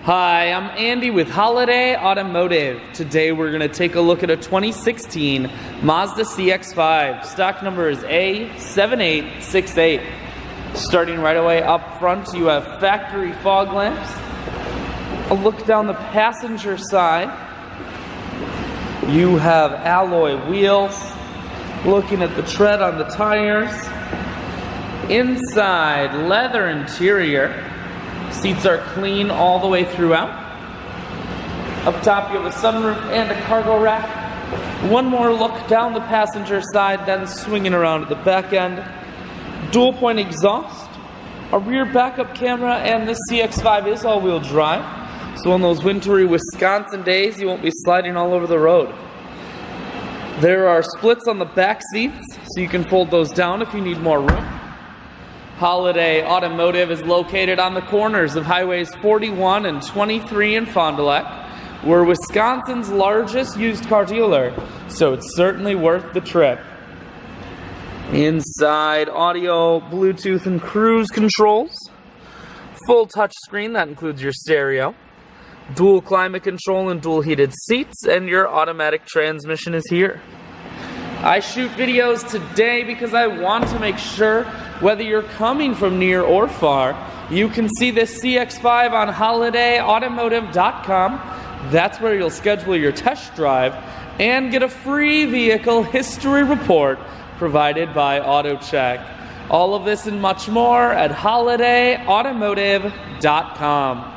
Hi, I'm Andy with Holiday Automotive. Today we're going to take a look at a 2016 Mazda CX-5. Stock number is A7868. Starting right away up front, you have factory fog lamps. A look down the passenger side. You have alloy wheels. Looking at the tread on the tires. Inside, leather interior. Seats are clean all the way throughout. Up top you have a sunroof and a cargo rack. One more look down the passenger side, then swinging around at the back end. Dual point exhaust, a rear backup camera, and this CX-5 is all-wheel drive. So on those wintry Wisconsin days, you won't be sliding all over the road. There are splits on the back seats, so you can fold those down if you need more room. Holiday Automotive is located on the corners of Highways 41 and 23 in Fond du Lac. We're Wisconsin's largest used car dealer, so it's certainly worth the trip. Inside, audio, Bluetooth, and cruise controls. Full touchscreen, that includes your stereo. Dual climate control and dual heated seats, and your automatic transmission is here. I shoot videos today because I want to make sure whether you're coming from near or far, you can see this CX-5 on holidayautomotive.com. That's where you'll schedule your test drive and get a free vehicle history report provided by AutoCheck. All of this and much more at holidayautomotive.com.